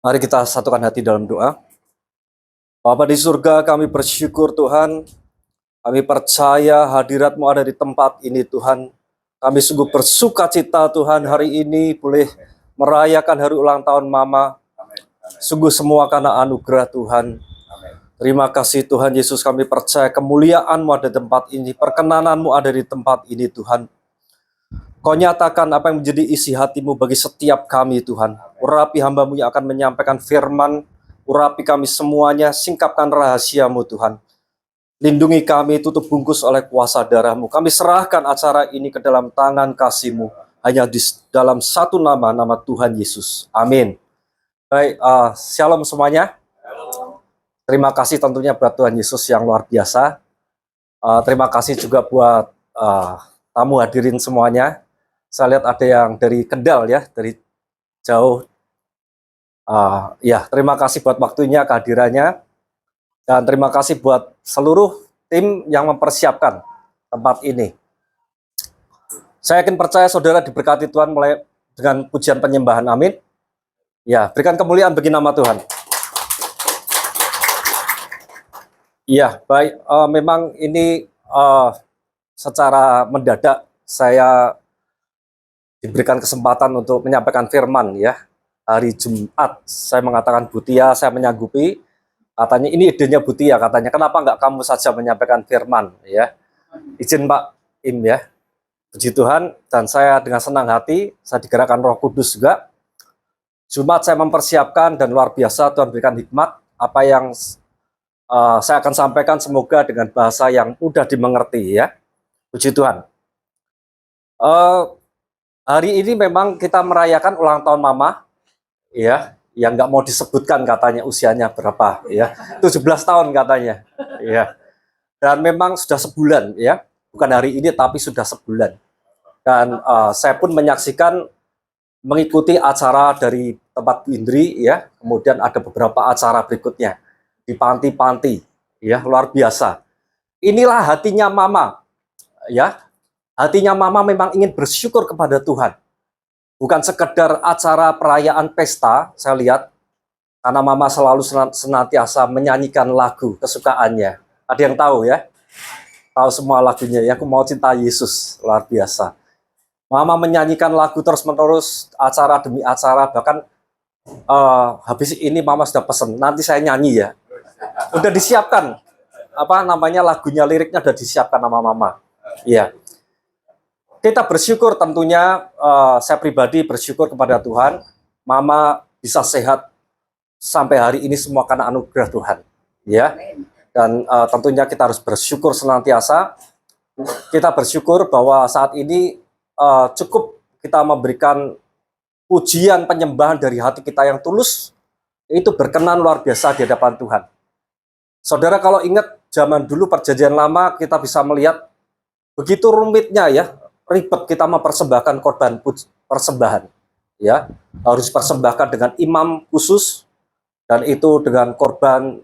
Mari kita satukan hati dalam doa. Bapa di surga, kami bersyukur Tuhan. Kami percaya hadirat-Mu ada di tempat ini Tuhan. Kami sungguh bersuka cita Tuhan hari ini boleh merayakan hari ulang tahun Mama. Sungguh semua karena anugerah Tuhan. Terima kasih Tuhan Yesus, kami percaya kemuliaan-Mu ada di tempat ini. Perkenanan-Mu ada di tempat ini Tuhan. Kau nyatakan apa yang menjadi isi hati-Mu bagi setiap kami Tuhan. Urapi hamba-Mu yang akan menyampaikan firman. Urapi kami semuanya, singkapkan rahasia-Mu Tuhan. Lindungi kami, tutup bungkus oleh kuasa darah-Mu. Kami serahkan acara ini ke dalam tangan kasih-Mu. Hanya di dalam satu nama, nama Tuhan Yesus. Amin. Baik, shalom semuanya. Terima kasih tentunya buat Tuhan Yesus yang luar biasa. Terima kasih juga buat tamu hadirin semuanya. Saya lihat ada yang dari Kendal ya, dari jauh. Ya, terima kasih buat waktunya, kehadirannya. Dan terima kasih buat seluruh tim yang mempersiapkan tempat ini. Saya yakin percaya saudara diberkati Tuhan mulai dengan pujian penyembahan. Amin. Ya, berikan kemuliaan bagi nama Tuhan. Ya, baik. Memang ini secara mendadak saya diberikan kesempatan untuk menyampaikan firman ya. Hari Jumat saya mengatakan Butia, saya menyanggupi. Katanya ini idenya Butia, katanya kenapa nggak kamu saja menyampaikan firman ya. Izin Pak Im ya. Puji Tuhan, dan saya dengan senang hati, saya digerakkan Roh Kudus juga. Jumat saya mempersiapkan dan luar biasa Tuhan berikan hikmat apa yang saya akan sampaikan, semoga dengan bahasa yang mudah dimengerti ya. Puji Tuhan. Hari ini memang kita merayakan ulang tahun Mama ya, yang nggak mau disebutkan katanya usianya berapa ya, 17 tahun katanya ya. Dan memang sudah sebulan ya, bukan hari ini tapi sudah sebulan. Dan saya pun menyaksikan, mengikuti acara dari tempat Bu Indri ya, kemudian ada beberapa acara berikutnya di panti-panti ya, luar biasa. Inilah hatinya Mama ya. Hatinya Mama memang ingin bersyukur kepada Tuhan. Bukan sekedar acara perayaan pesta, saya lihat, karena Mama selalu senantiasa menyanyikan lagu kesukaannya. Ada yang tahu ya? Tahu semua lagunya ya, Aku Mau Cinta Yesus, luar biasa. Mama menyanyikan lagu terus-menerus, acara demi acara, bahkan habis ini Mama sudah pesen, nanti saya nyanyi ya. Udah disiapkan, apa namanya, lagunya, liriknya udah disiapkan sama Mama. Iya. Kita bersyukur tentunya, saya pribadi bersyukur kepada Tuhan, Mama bisa sehat sampai hari ini semua karena anugerah Tuhan, ya. Dan tentunya kita harus bersyukur senantiasa. Kita bersyukur bahwa saat ini cukup kita memberikan pujian penyembahan dari hati kita yang tulus, itu berkenan luar biasa di hadapan Tuhan. Saudara kalau ingat zaman dulu perjanjian lama, kita bisa melihat begitu rumitnya ya, ribet kita mempersembahkan korban persembahan ya, harus persembahkan dengan imam khusus, dan itu dengan korban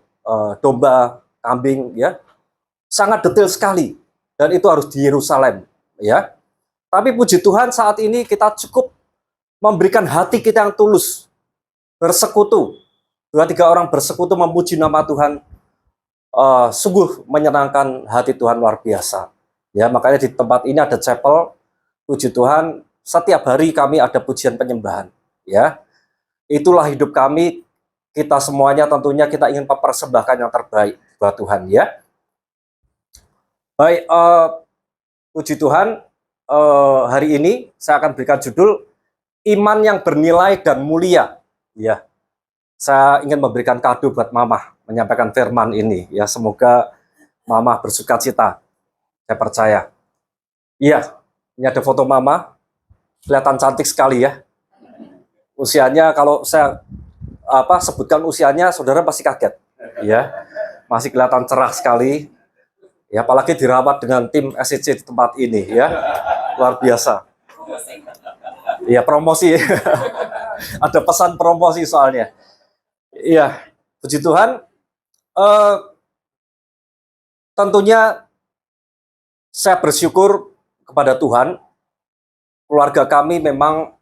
domba, kambing ya, sangat detail sekali, dan itu harus di Yerusalem ya. Tapi puji Tuhan saat ini kita cukup memberikan hati kita yang tulus, bersekutu, 2-3 orang bersekutu memuji nama Tuhan, sungguh menyenangkan hati Tuhan luar biasa. Ya, makanya di tempat ini ada chapel, puji Tuhan, setiap hari kami ada pujian penyembahan. Ya, itulah hidup kami, kita semuanya tentunya kita ingin mempersembahkan yang terbaik buat Tuhan ya. Baik, puji Tuhan, hari ini saya akan berikan judul Iman yang Bernilai dan Mulia. Ya, saya ingin memberikan kado buat Mama menyampaikan firman ini. Ya, semoga Mama bersuka cita. Saya percaya. Iya, ini ada foto Mama, kelihatan cantik sekali ya. Usianya kalau saya sebutkan usianya, saudara pasti kaget. Ya, masih kelihatan cerah sekali. Ya, apalagi dirawat dengan tim SCC di tempat ini ya, luar biasa. Iya, promosi. Ada pesan promosi soalnya. Iya, puji Tuhan. Tentunya saya bersyukur kepada Tuhan, keluarga kami memang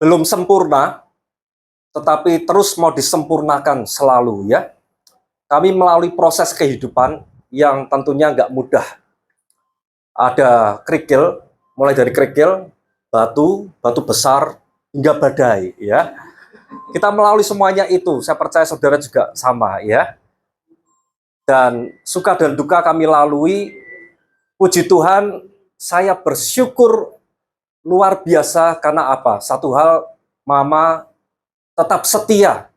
belum sempurna, tetapi terus mau disempurnakan selalu ya. Kami melalui proses kehidupan yang tentunya nggak mudah. Ada kerikil, mulai dari kerikil, batu besar, hingga badai ya. Kita melalui semuanya itu, saya percaya saudara juga sama ya. Dan suka dan duka kami lalui, puji Tuhan, saya bersyukur luar biasa karena apa? Satu hal, Mama tetap setia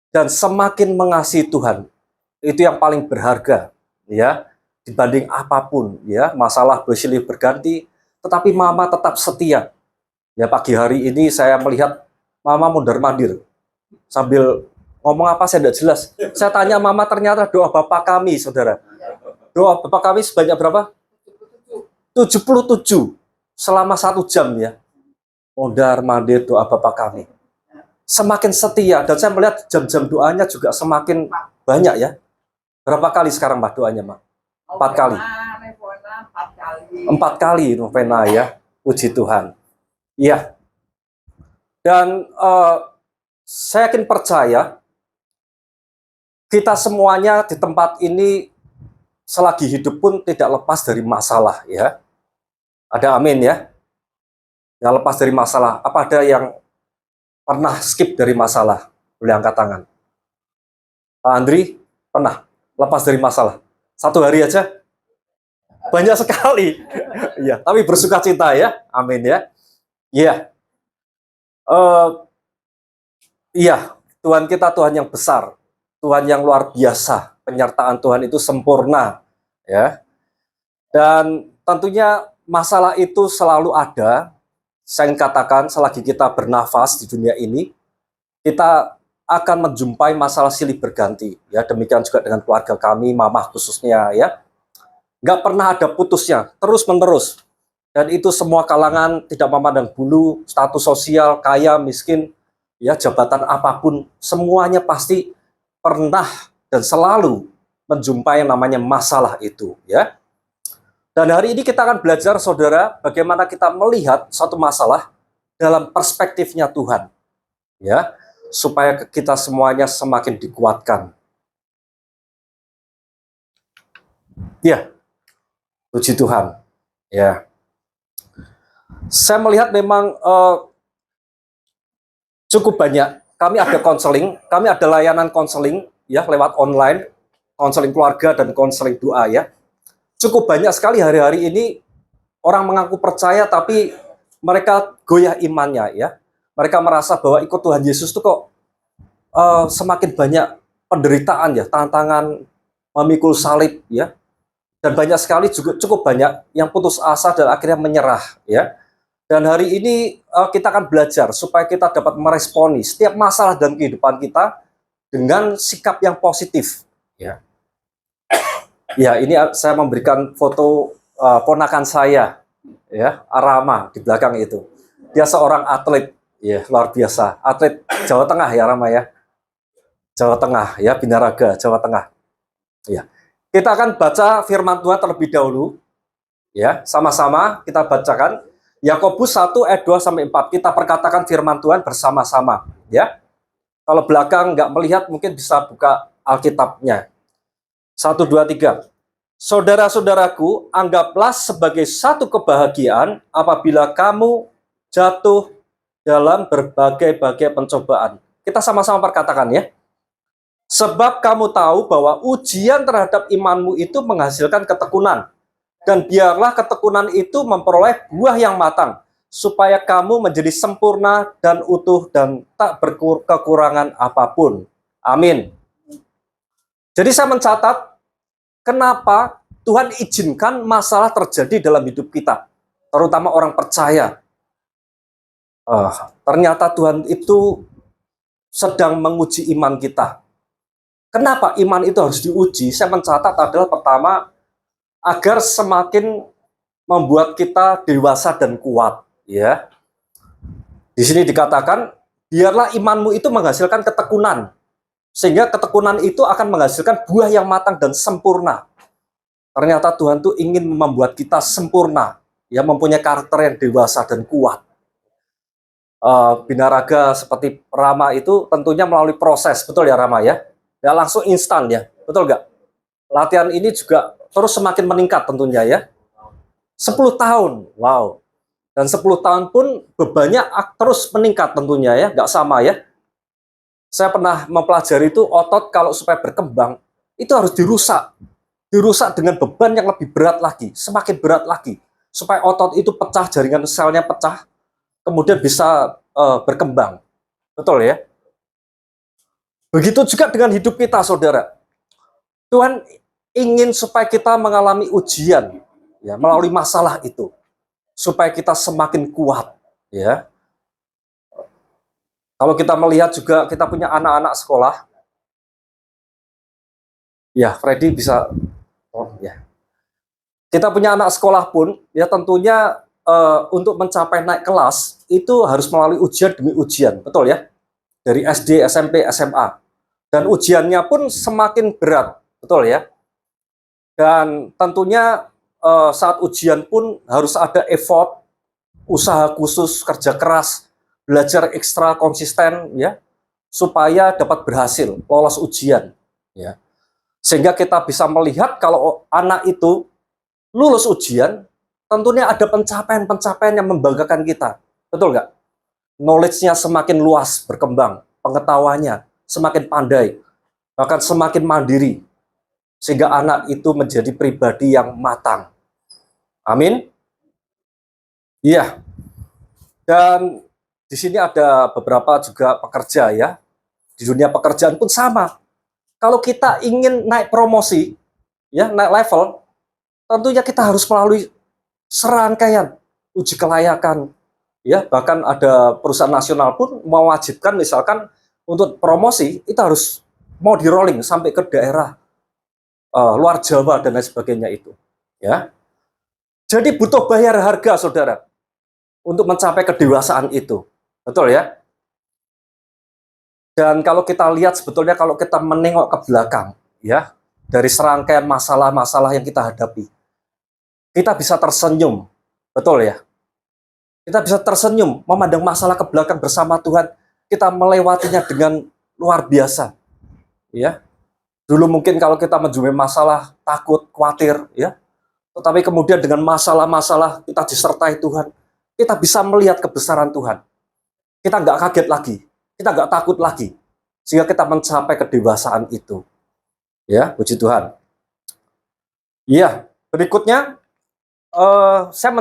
dan semakin mengasihi Tuhan. Itu yang paling berharga ya, dibanding apapun ya. Masalah bersilih berganti, tetapi Mama tetap setia. Ya, pagi hari ini saya melihat Mama mondar-mandir sambil ngomong apa saya tidak jelas. Saya tanya Mama, ternyata doa Bapak kami, saudara. Doa Bapak kami sebanyak berapa? 77 selama 1 jam ya. Mondar-mandir doa Bapak kami. Semakin setia, dan saya melihat jam-jam doanya juga semakin banyak ya. Berapa kali sekarang Mbak doanya, Mbak? 4 kali. 4 kali novena ya. Puji Tuhan. Iya. Dan saya yakin percaya kita semuanya di tempat ini selagi hidup pun tidak lepas dari masalah ya. Ada amin ya. Yang lepas dari masalah. Apa ada yang pernah skip dari masalah? Boleh angkat tangan. Pak Andri pernah lepas dari masalah? 1 hari aja? Banyak sekali. Iya, tapi bersuka cita ya. Amin ya. Iya. Iya, Tuhan kita Tuhan yang besar, Tuhan yang luar biasa, penyertaan Tuhan itu sempurna, ya. Dan tentunya masalah itu selalu ada. Saya ingin katakan, selagi kita bernafas di dunia ini, kita akan menjumpai masalah silih berganti. Ya, demikian juga dengan keluarga kami, Mamah khususnya, ya. Nggak pernah ada putusnya, terus menerus. Dan itu semua kalangan tidak memandang bulu, status sosial, kaya, miskin, ya jabatan apapun, semuanya pasti pernah dan selalu menjumpai yang namanya masalah itu, ya. Dan hari ini kita akan belajar, saudara, bagaimana kita melihat suatu masalah dalam perspektifnya Tuhan, ya, supaya kita semuanya semakin dikuatkan. Ya, puji Tuhan, ya. Saya melihat memang cukup banyak. Kami ada konseling, kami ada layanan konseling ya lewat online, konseling keluarga dan konseling doa ya. Cukup banyak sekali hari-hari ini orang mengaku percaya tapi mereka goyah imannya ya. Mereka merasa bahwa ikut Tuhan Yesus itu kok semakin banyak penderitaan ya, tantangan memikul salib ya. Dan banyak sekali juga cukup banyak yang putus asa dan akhirnya menyerah ya. Dan hari ini kita akan belajar supaya kita dapat meresponi setiap masalah dalam kehidupan kita dengan sikap yang positif. Ya, ya ini saya memberikan foto ponakan saya, ya Rama di belakang itu. Dia seorang atlet, ya luar biasa, atlet Jawa Tengah ya Rama ya, Jawa Tengah ya Binaraga Jawa Tengah. Ya, kita akan baca Firman Tuhan terlebih dahulu, ya sama-sama kita bacakan. Yakobus 1 ayat 2 sampai 4. Kita perkatakan firman Tuhan bersama-sama, ya. Kalau belakang nggak melihat mungkin bisa buka Alkitabnya. 1 2 3. Saudara-saudaraku, anggaplah sebagai satu kebahagiaan apabila kamu jatuh dalam berbagai-bagai pencobaan. Kita sama-sama perkatakan ya. Sebab kamu tahu bahwa ujian terhadap imanmu itu menghasilkan ketekunan. Dan biarlah ketekunan itu memperoleh buah yang matang, supaya kamu menjadi sempurna dan utuh dan tak berkekurangan apapun. Amin. Jadi saya mencatat, kenapa Tuhan izinkan masalah terjadi dalam hidup kita, terutama orang percaya. Ternyata Tuhan itu sedang menguji iman kita. Kenapa iman itu harus diuji? Saya mencatat adalah pertama, agar semakin membuat kita dewasa dan kuat, ya. Di sini dikatakan, biarlah imanmu itu menghasilkan ketekunan, sehingga ketekunan itu akan menghasilkan buah yang matang dan sempurna. Ternyata Tuhan tuh ingin membuat kita sempurna, ya, mempunyai karakter yang dewasa dan kuat. binaraga seperti Rama itu tentunya melalui proses, betul ya Rama ya? Nggak langsung instan ya, betul nggak? Latihan ini juga terus semakin meningkat tentunya ya. 10 tahun, wow. Dan 10 tahun pun bebannya terus meningkat tentunya ya, nggak sama ya. Saya pernah mempelajari itu otot kalau supaya berkembang, itu harus dirusak. Dirusak dengan beban yang lebih berat lagi, semakin berat lagi. Supaya otot itu pecah, jaringan selnya pecah, kemudian bisa berkembang. Betul ya? Begitu juga dengan hidup kita, saudara. Tuhan ingin supaya kita mengalami ujian, ya, melalui masalah itu. Supaya kita semakin kuat, ya. Kalau kita melihat juga kita punya anak-anak sekolah, ya Freddy bisa, oh ya. Kita punya anak sekolah pun, ya tentunya untuk mencapai naik kelas itu harus melalui ujian demi ujian, betul ya? Dari SD, SMP, SMA, dan ujiannya pun semakin berat, betul ya? Dan tentunya saat ujian pun harus ada effort, usaha khusus, kerja keras, belajar ekstra konsisten, ya, supaya dapat berhasil lolos ujian, ya. Sehingga kita bisa melihat kalau anak itu lulus ujian, tentunya ada pencapaian-pencapaian yang membanggakan kita, betul nggak? Knowledge-nya semakin luas berkembang, pengetahuannya semakin pandai, bahkan semakin mandiri, sehingga anak itu menjadi pribadi yang matang. Amin. Iya. Dan di sini ada beberapa juga pekerja ya. Di dunia pekerjaan pun sama. Kalau kita ingin naik promosi, ya naik level, tentunya kita harus melalui serangkaian uji kelayakan. Ya, bahkan ada perusahaan nasional pun mewajibkan misalkan untuk promosi itu harus mau di rolling sampai ke daerah luar Jawa dan lain sebagainya itu. Ya, jadi butuh bayar harga, saudara, untuk mencapai kedewasaan itu. Betul ya? Dan kalau kita lihat sebetulnya kalau kita menengok ke belakang, ya, dari serangkaian masalah-masalah yang kita hadapi, kita bisa tersenyum. Betul ya? Kita bisa tersenyum, memandang masalah ke belakang bersama Tuhan, kita melewatinya dengan luar biasa. Ya, dulu mungkin kalau kita menjumpai masalah, takut, khawatir, ya, tetapi kemudian dengan masalah-masalah kita disertai Tuhan, kita bisa melihat kebesaran Tuhan. Kita nggak kaget lagi, kita nggak takut lagi, sehingga kita mencapai kedewasaan itu. Ya, puji Tuhan. Iya, berikutnya saya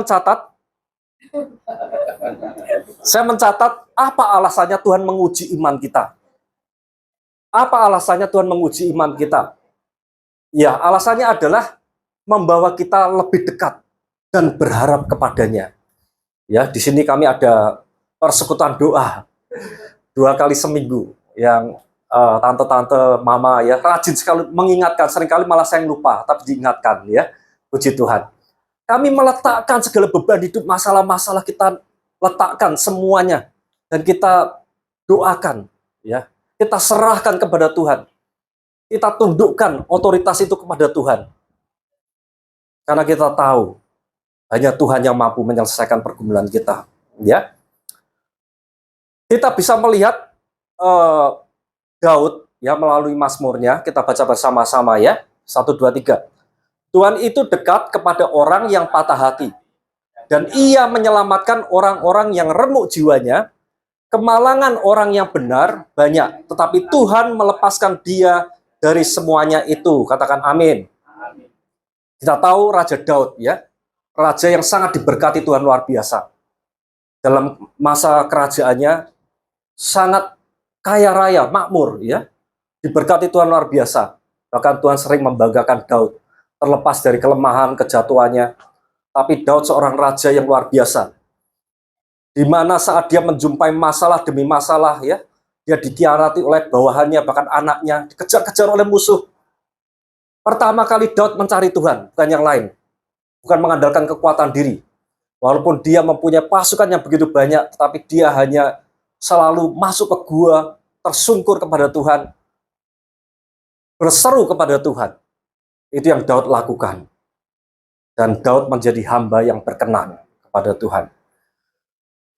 mencatat apa alasannya Tuhan menguji iman kita. Apa alasannya Tuhan menguji iman kita? Ya, alasannya adalah membawa kita lebih dekat dan berharap kepadanya. Ya, di sini kami ada persekutuan doa 2 kali seminggu yang tante-tante mama ya rajin sekali mengingatkan, seringkali malah saya yang lupa tapi diingatkan ya. Puji Tuhan. Kami meletakkan segala beban hidup, masalah-masalah kita letakkan semuanya dan kita doakan ya. Kita serahkan kepada Tuhan. Kita tundukkan otoritas itu kepada Tuhan. Karena kita tahu hanya Tuhan yang mampu menyelesaikan pergumulan kita, ya. Kita bisa melihat Daud ya melalui Mazmurnya, kita baca bersama-sama ya. 1, 2, 3. Tuhan itu dekat kepada orang yang patah hati, dan ia menyelamatkan orang-orang yang remuk jiwanya. Kemalangan orang yang benar banyak, tetapi Tuhan melepaskan dia dari semuanya itu. Katakan amin. Kita tahu Raja Daud ya, raja yang sangat diberkati Tuhan luar biasa. Dalam masa kerajaannya sangat kaya raya, makmur ya. Diberkati Tuhan luar biasa. Bahkan Tuhan sering membanggakan Daud, terlepas dari kelemahan, kejatuhannya. Tapi Daud seorang raja yang luar biasa. Di mana saat dia menjumpai masalah demi masalah ya, dia dikhianati oleh bawahannya, bahkan anaknya, dikejar-kejar oleh musuh. Pertama kali Daud mencari Tuhan, bukan yang lain. Bukan mengandalkan kekuatan diri. Walaupun dia mempunyai pasukan yang begitu banyak, tetapi dia hanya selalu masuk ke gua, tersungkur kepada Tuhan, berseru kepada Tuhan. Itu yang Daud lakukan. Dan Daud menjadi hamba yang berkenan kepada Tuhan.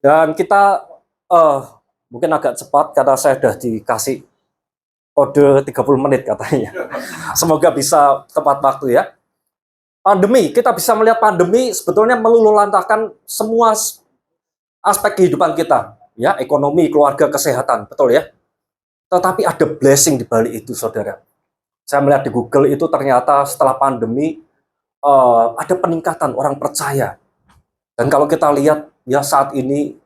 Dan kita eh mungkin agak cepat karena saya sudah dikasih kode 30 menit katanya. Semoga bisa tepat waktu ya. Pandemi, kita bisa melihat pandemi sebetulnya meluluhlantahkan semua aspek kehidupan kita, ya, ekonomi, keluarga, kesehatan, betul ya. Tetapi ada blessing di balik itu, saudara. Saya melihat di Google itu ternyata setelah pandemi ada peningkatan orang percaya. Dan kalau kita lihat ya saat ini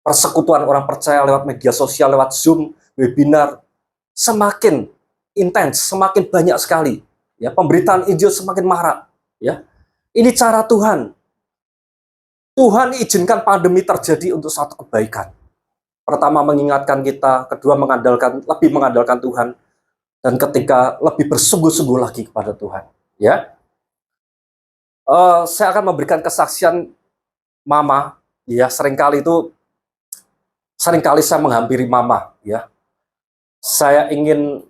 persekutuan orang percaya lewat media sosial, lewat Zoom, webinar, semakin intens, semakin banyak sekali. Ya, pemberitaan Injil semakin marak. Ya, ini cara Tuhan. Tuhan izinkan pandemi terjadi untuk satu kebaikan. Pertama mengingatkan kita, kedua lebih mengandalkan Tuhan, dan ketiga lebih bersungguh-sungguh lagi kepada Tuhan. Ya, saya akan memberikan kesaksian Mama. Ya, seringkali saya menghampiri Mama. Ya, saya ingin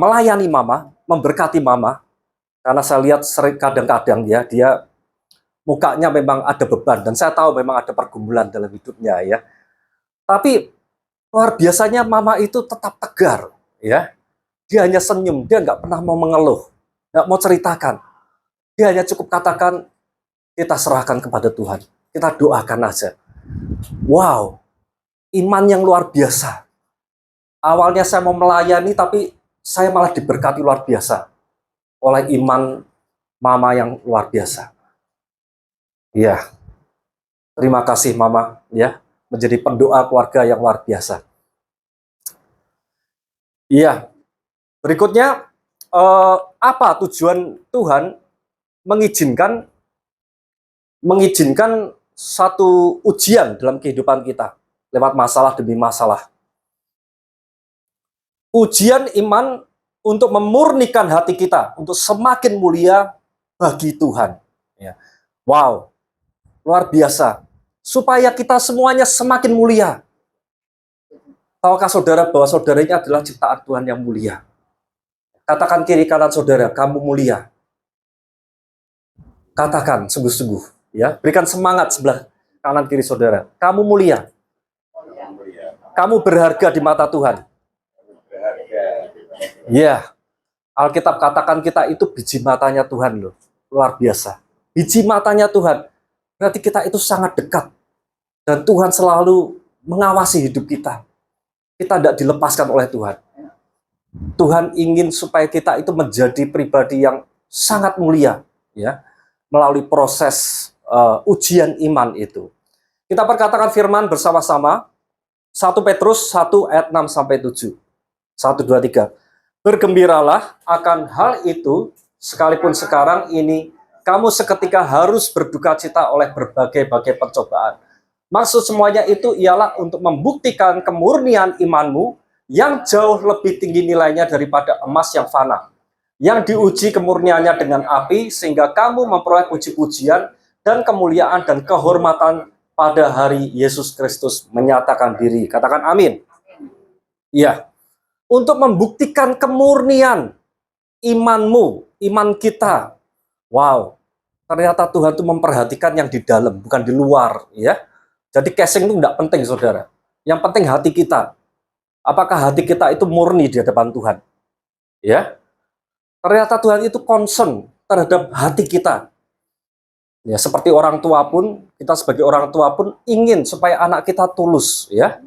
melayani Mama, memberkati Mama, karena saya lihat kadang-kadang ya dia mukanya memang ada beban, dan saya tahu memang ada pergumulan dalam hidupnya ya. Tapi luar biasanya Mama itu tetap tegar ya. Dia hanya senyum, dia nggak pernah mau mengeluh, nggak mau ceritakan. Dia hanya cukup katakan, kita serahkan kepada Tuhan, kita doakan aja. Wow, iman yang luar biasa. Awalnya saya mau melayani, tapi saya malah diberkati luar biasa oleh iman Mama yang luar biasa. Ya, terima kasih Mama ya, menjadi pendoa keluarga yang luar biasa. Iya, berikutnya apa tujuan Tuhan mengizinkan satu ujian dalam kehidupan kita lewat masalah demi masalah. Ujian iman untuk memurnikan hati kita untuk semakin mulia bagi Tuhan. Ya. Wow, luar biasa. Supaya kita semuanya semakin mulia. Tahukah saudara bahwa saudara ini adalah ciptaan Tuhan yang mulia? Katakan kiri kanan saudara, kamu mulia. Katakan sungguh-sungguh, ya. Berikan semangat sebelah kanan kiri saudara. Kamu mulia. Kamu berharga di mata Tuhan. Ya, Alkitab katakan kita itu biji matanya Tuhan loh. Luar biasa. Biji matanya Tuhan. Berarti kita itu sangat dekat. Dan Tuhan selalu mengawasi hidup kita. Kita tidak dilepaskan oleh Tuhan. Tuhan ingin supaya kita itu menjadi pribadi yang sangat mulia, ya, melalui proses ujian iman itu. Kita perkatakan firman bersama-sama. 1 Petrus 1 ayat 6 sampai 7. 1 2 3. Bergembiralah akan hal itu, sekalipun sekarang ini kamu seketika harus berduka cita oleh berbagai-bagai pencobaan. Maksud semuanya itu ialah untuk membuktikan kemurnian imanmu yang jauh lebih tinggi nilainya daripada emas yang fana, yang diuji kemurniannya dengan api, sehingga kamu memperoleh puji-pujian dan kemuliaan dan kehormatan pada hari Yesus Kristus menyatakan diri. Katakan amin. Iya. Untuk membuktikan kemurnian imanmu, iman kita. Wow, ternyata Tuhan itu memperhatikan yang di dalam, bukan di luar, ya. Jadi casing itu tidak penting, saudara. Yang penting hati kita. Apakah hati kita itu murni di hadapan Tuhan? Ya, ternyata Tuhan itu concern terhadap hati kita. Ya, seperti orang tua pun, kita sebagai orang tua pun ingin supaya anak kita tulus, ya.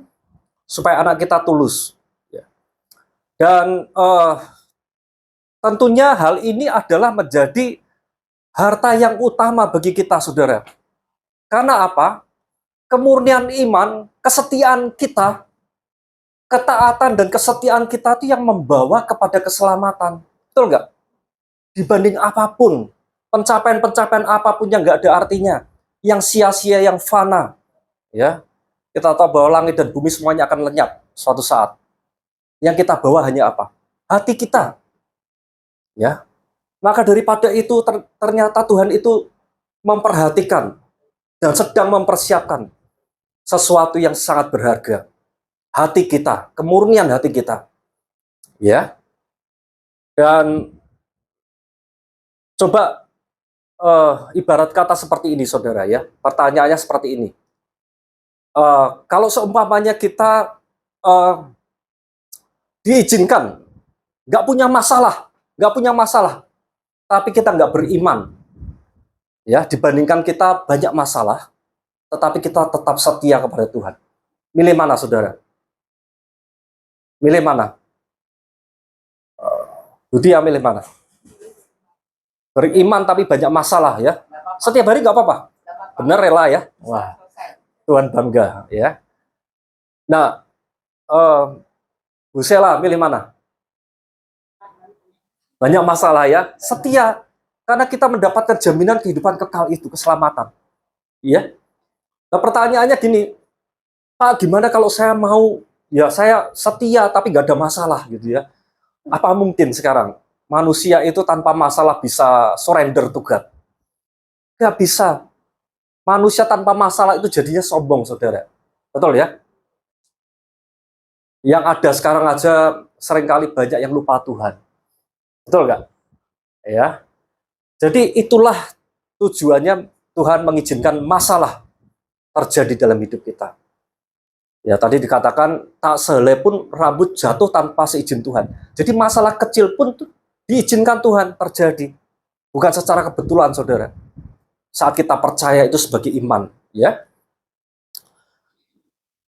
Supaya anak kita tulus. Ya. Dan tentunya hal ini adalah menjadi harta yang utama bagi kita, saudara. Karena apa? Kemurnian iman, kesetiaan kita, ketaatan dan kesetiaan kita itu yang membawa kepada keselamatan. Betul nggak? Dibanding apapun, pencapaian-pencapaian apapun yang nggak ada artinya, yang sia-sia, yang fana. Ya, kita tahu bahwa langit dan bumi semuanya akan lenyap suatu saat. Yang kita bawa hanya apa? Hati kita. Ya, maka daripada itu ternyata Tuhan itu memperhatikan dan sedang mempersiapkan sesuatu yang sangat berharga. Hati kita, kemurnian hati kita. Ya. Dan coba ibarat kata seperti ini, saudara ya. Pertanyaannya seperti ini. Kalau seumpamanya kita diizinkan, nggak punya masalah, tapi kita nggak beriman, ya dibandingkan kita banyak masalah, tetapi kita tetap setia kepada Tuhan. Milih mana, saudara? Milih mana? Budi, ya milih mana? Beriman tapi banyak masalah ya. Setiap hari nggak apa-apa. Benar, rela ya. Wah, Tuhan bangga ya. Nah, Bu Sela milih mana? Banyak masalah ya. Setia. Karena kita mendapatkan jaminan kehidupan kekal itu, keselamatan. Ya. Nah, pertanyaannya gini, Pak, gimana kalau saya mau, ya saya setia tapi nggak ada masalah gitu ya. Apa mungkin sekarang manusia itu tanpa masalah bisa surrender to God? Nggak bisa. Manusia tanpa masalah itu jadinya sombong, saudara. Betul ya? Yang ada sekarang aja seringkali banyak yang lupa Tuhan. Betul nggak? Ya. Jadi itulah tujuannya Tuhan mengizinkan masalah terjadi dalam hidup kita. Ya, tadi dikatakan tak sehelai pun rambut jatuh tanpa seizin Tuhan. Jadi masalah kecil pun diizinkan Tuhan terjadi. Bukan secara kebetulan, saudara. Saat kita percaya itu sebagai iman, ya.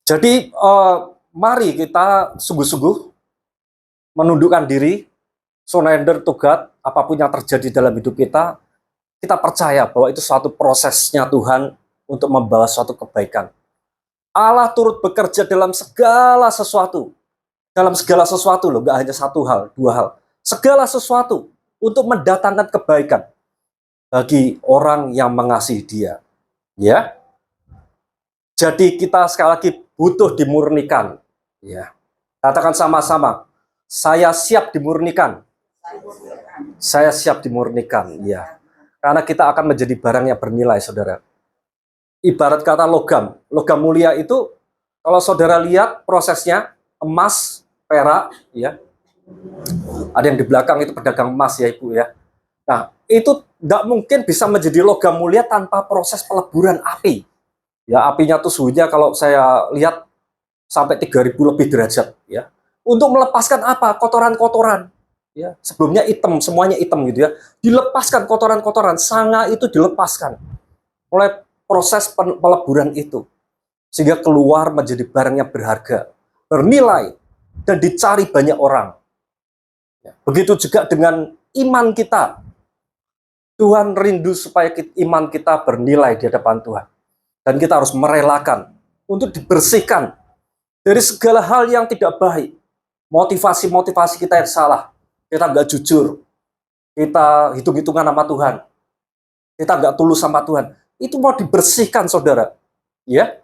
Jadi mari kita sungguh-sungguh menundukkan diri, surrender to God, apapun yang terjadi dalam hidup kita percaya bahwa itu suatu prosesnya Tuhan untuk membawa suatu kebaikan. Allah turut bekerja dalam segala sesuatu. Dalam segala sesuatu loh, gak hanya satu hal, dua hal. Segala sesuatu untuk mendatangkan kebaikan bagi orang yang mengasihi Dia. Ya. Jadi kita sekali lagi butuh dimurnikan. Ya. Katakan sama-sama, saya siap dimurnikan. Saya siap dimurnikan, ya. Karena kita akan menjadi barang yang bernilai, saudara. Ibarat kata logam mulia itu, kalau saudara lihat prosesnya, emas, perak, ya. Ada yang di belakang itu pedagang emas ya, Ibu ya. Nah, itu tidak mungkin bisa menjadi logam mulia tanpa proses peleburan api. Ya, apinya tuh suhunya kalau saya lihat sampai 3000 lebih derajat ya. Untuk melepaskan apa? Kotoran-kotoran. Ya, sebelumnya hitam, semuanya hitam gitu ya. Dilepaskan kotoran-kotoran, sanga itu dilepaskan oleh proses peleburan itu. Sehingga keluar menjadi barang yang berharga, bernilai, dan dicari banyak orang. Ya, begitu juga dengan iman kita. Tuhan rindu supaya iman kita bernilai di hadapan Tuhan. Dan kita harus merelakan untuk dibersihkan dari segala hal yang tidak baik. Motivasi-motivasi kita yang salah. Kita nggak jujur. Kita hitung-hitungan sama Tuhan. Kita nggak tulus sama Tuhan. Itu mau dibersihkan, saudara. Ya,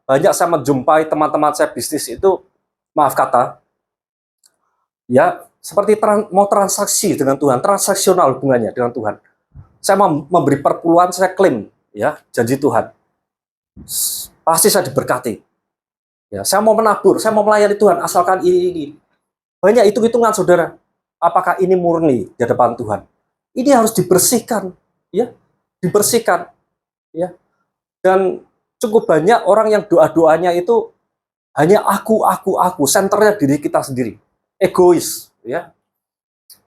banyak saya menjumpai teman-teman saya bisnis itu, maaf kata, ya seperti mau transaksi dengan Tuhan, transaksional hubungannya dengan Tuhan. Saya memberi perpuluhan, saya klaim, ya janji Tuhan. Pasti saya diberkati. Ya, saya mau menabur, saya mau melayani Tuhan, asalkan ini. Banyak hitung-hitungan, saudara. Apakah ini murni di hadapan Tuhan? Ini harus dibersihkan, ya, dibersihkan, ya. Dan cukup banyak orang yang doa-doanya itu hanya aku, senternya diri kita sendiri, egois, ya,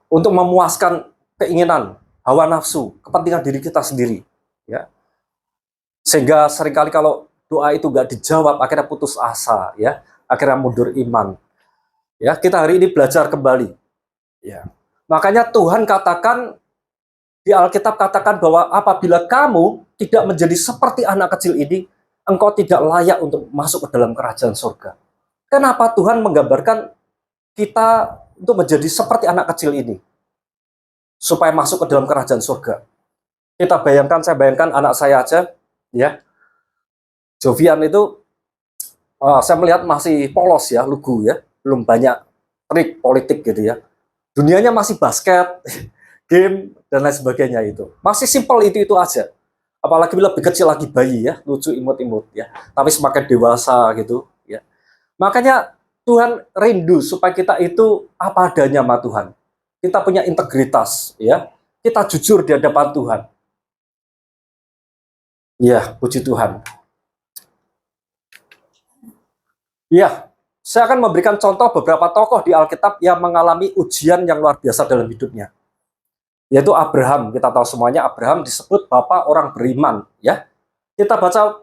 untuk memuaskan keinginan, hawa nafsu, kepentingan diri kita sendiri, ya. Sehingga seringkali kalau doa itu nggak dijawab, akhirnya putus asa, ya, akhirnya mundur iman. Ya, kita hari ini belajar kembali. Ya, makanya Tuhan katakan di Alkitab katakan bahwa apabila kamu tidak menjadi seperti anak kecil ini, engkau tidak layak untuk masuk ke dalam kerajaan surga. Kenapa Tuhan menggambarkan kita untuk menjadi seperti anak kecil ini? Supaya masuk ke dalam kerajaan surga. Kita bayangkan, saya bayangkan anak saya aja, ya. Jovian itu, saya melihat masih polos ya, lugu ya. Belum banyak trik politik gitu ya. Dunianya masih basket, game, dan lain sebagainya itu. Masih simpel itu aja. Apalagi lebih kecil lagi bayi ya, lucu imut-imut ya. Tapi semakin dewasa gitu ya. Makanya Tuhan rindu supaya kita itu apa adanya sama Tuhan. Kita punya integritas ya. Kita jujur di hadapan Tuhan. Ya, puji Tuhan. Ya, saya akan memberikan contoh beberapa tokoh di Alkitab yang mengalami ujian yang luar biasa dalam hidupnya. Yaitu Abraham. Kita tahu semuanya Abraham disebut bapak orang beriman. Ya, kita baca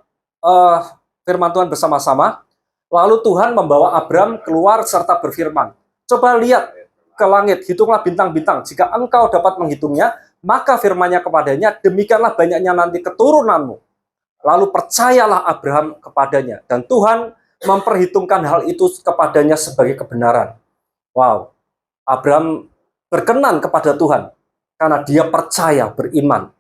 firman Tuhan bersama-sama. Lalu Tuhan membawa Abraham keluar serta berfirman, coba lihat ke langit, hitunglah bintang-bintang. Jika engkau dapat menghitungnya, maka firman-Nya kepadanya, demikianlah banyaknya nanti keturunanmu. Lalu percayalah Abraham kepadanya. Dan Tuhan memperhitungkan hal itu kepadanya sebagai kebenaran. Wow, Abraham berkenan kepada Tuhan karena dia percaya, beriman.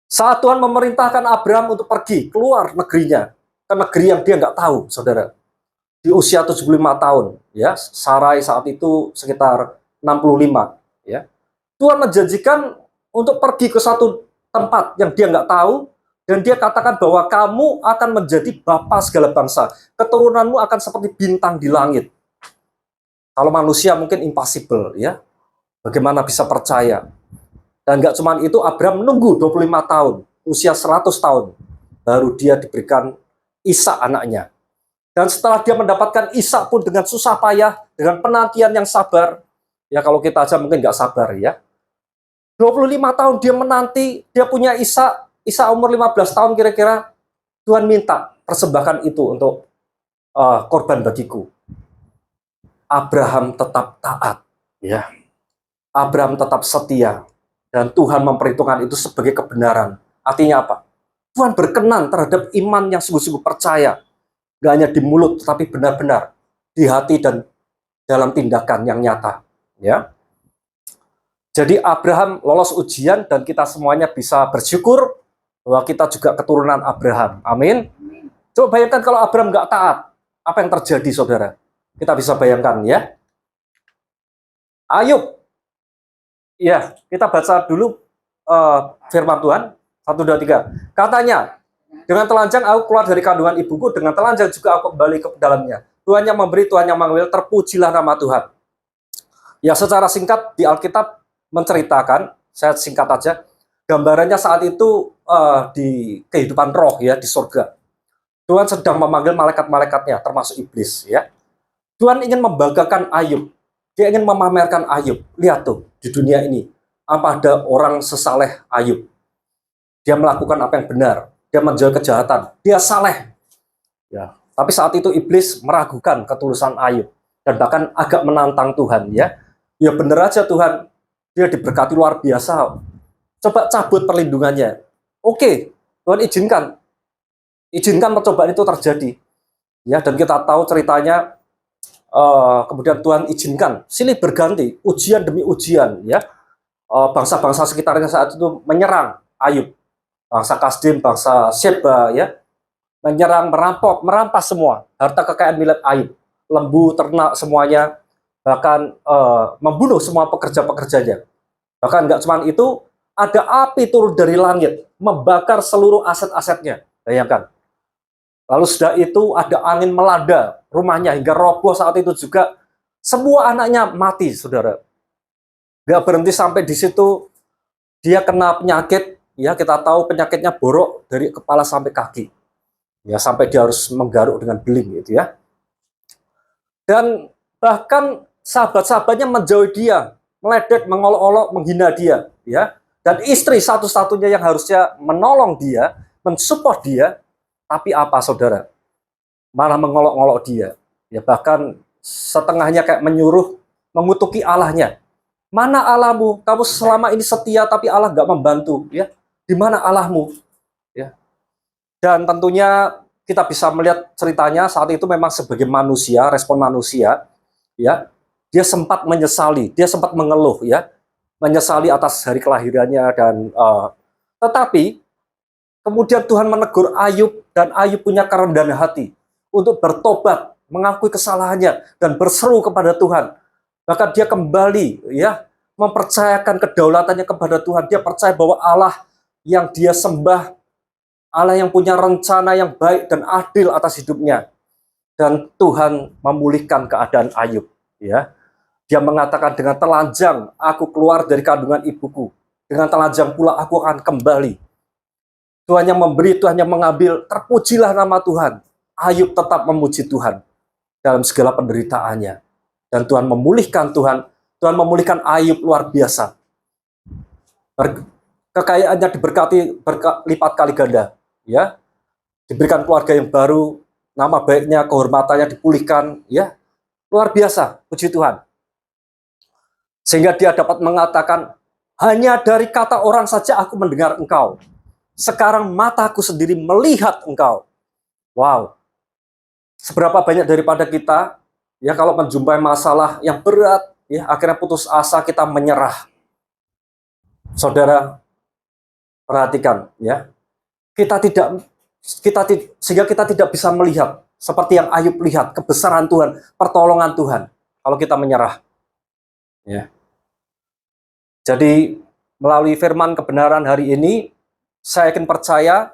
Saat Tuhan memerintahkan Abraham untuk pergi keluar negerinya, ke negeri yang dia nggak tahu, saudara. Di usia 75 tahun, ya, Sarai saat itu sekitar 65, ya. Tuhan menjanjikan untuk pergi ke satu tempat yang dia nggak tahu, dan dia katakan bahwa kamu akan menjadi bapa segala bangsa. Keturunanmu akan seperti bintang di langit. Kalau manusia mungkin impossible, ya. Bagaimana bisa percaya? Dan nggak cuma itu, Abraham menunggu 25 tahun, usia 100 tahun, baru dia diberikan Ishak anaknya. Dan setelah dia mendapatkan Ishak pun dengan susah payah, dengan penantian yang sabar, ya kalau kita aja mungkin nggak sabar ya. 25 tahun dia menanti, dia punya Ishak, Ishak umur 15 tahun kira-kira, Tuhan minta persembahkan itu untuk korban bagiku. Abraham tetap taat, ya. Abraham tetap setia, dan Tuhan memperhitungkan itu sebagai kebenaran. Artinya apa? Tuhan berkenan terhadap iman yang sungguh-sungguh percaya. Gak hanya di mulut, tetapi benar-benar di hati dan dalam tindakan yang nyata. Ya. Jadi Abraham lolos ujian dan kita semuanya bisa bersyukur bahwa kita juga keturunan Abraham. Amin. Coba bayangkan kalau Abraham gak taat, apa yang terjadi, saudara? Kita bisa bayangkan ya. Ayub. Ya, kita baca dulu firman Tuhan. 1, 2, 3. Katanya, dengan telanjang aku keluar dari kandungan ibuku, dengan telanjang juga aku kembali ke dalamnya. Tuhan yang memberi, Tuhan yang mengambil, terpujilah nama Tuhan. Ya, secara singkat di Alkitab menceritakan, saya singkat aja, gambarannya saat itu di kehidupan roh ya, di surga. Tuhan sedang memanggil malaikat-malaikatnya, termasuk iblis ya. Tuhan ingin membanggakan Ayub. Dia ingin memamerkan Ayub. Lihat tuh, di dunia ini, apa ada orang sesaleh Ayub. Dia melakukan apa yang benar. Dia menjauhi kejahatan. Dia saleh. Ya. Tapi saat itu iblis meragukan ketulusan Ayub. Dan bahkan agak menantang Tuhan. Ya benar aja Tuhan. Dia diberkati luar biasa. Coba cabut perlindungannya. Oke, Tuhan izinkan. Izinkan percobaan itu terjadi. Ya, dan kita tahu ceritanya. Kemudian Tuhan izinkan. Silih berganti. Ujian demi ujian. Ya. Bangsa-bangsa sekitarnya saat itu menyerang Ayub. Bangsa Kasdim, bangsa Sheba, ya, menyerang, merampok, merampas semua harta kekayaan milik Ayub, lembu, ternak, semuanya, bahkan membunuh semua pekerja-pekerjanya. Bahkan nggak cuma itu, ada api turun dari langit, membakar seluruh aset-asetnya. Bayangkan. Lalu sudah itu ada angin melanda rumahnya hingga roboh saat itu juga. Semua anaknya mati, saudara. Nggak berhenti sampai di situ, dia kena penyakit. Ya, kita tahu penyakitnya borok dari kepala sampai kaki. Ya, sampai dia harus menggaruk dengan beling gitu ya. Dan bahkan sahabat-sahabatnya menjauhi dia, meledek, mengolok-olok, menghina dia, ya. Dan istri satu-satunya yang harusnya menolong dia, mensupport dia, tapi apa, saudara? Malah mengolok-olok dia. Ya, bahkan setengahnya kayak menyuruh mengutuki Allahnya. Mana Allahmu? Kamu selama ini setia tapi Allah nggak membantu, ya. Di mana Allahmu? Ya. Dan tentunya kita bisa melihat ceritanya saat itu memang sebagai manusia, respon manusia, ya. Dia sempat menyesali, dia sempat mengeluh, ya. Menyesali atas hari kelahirannya dan tetapi kemudian Tuhan menegur Ayub dan Ayub punya kerendahan hati untuk bertobat, mengakui kesalahannya dan berseru kepada Tuhan. Bahkan dia kembali, ya, mempercayakan kedaulatannya kepada Tuhan. Dia percaya bahwa Allah yang dia sembah, Allah yang punya rencana yang baik dan adil atas hidupnya. Dan Tuhan memulihkan keadaan Ayub. Ya, dia mengatakan, dengan telanjang aku keluar dari kandungan ibuku. Dengan telanjang pula aku akan kembali. Tuhan yang memberi, Tuhan yang mengambil, terpujilah nama Tuhan. Ayub tetap memuji Tuhan dalam segala penderitaannya. Dan Tuhan memulihkan Ayub luar biasa. Kekayaannya diberkati berlipat kali ganda, ya. Diberikan keluarga yang baru, nama baiknya, kehormatannya dipulihkan, ya. Luar biasa, puji Tuhan. Sehingga dia dapat mengatakan, hanya dari kata orang saja aku mendengar engkau. Sekarang mataku sendiri melihat engkau. Wow. Seberapa banyak daripada kita, ya, kalau menjumpai masalah yang berat, ya, akhirnya putus asa, kita menyerah. Saudara, perhatikan, ya. Sehingga kita tidak bisa melihat seperti yang Ayub lihat, kebesaran Tuhan, pertolongan Tuhan, kalau kita menyerah. Ya. Jadi melalui firman kebenaran hari ini, saya yakin percaya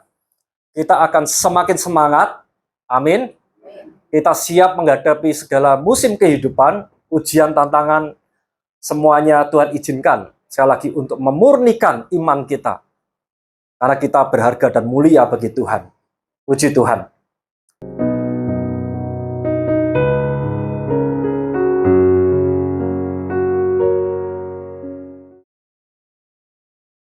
kita akan semakin semangat. Amin. Kita siap menghadapi segala musim kehidupan, ujian, tantangan, semuanya Tuhan izinkan. Sekali lagi untuk memurnikan iman kita. Karena kita berharga dan mulia bagi Tuhan. Puji Tuhan.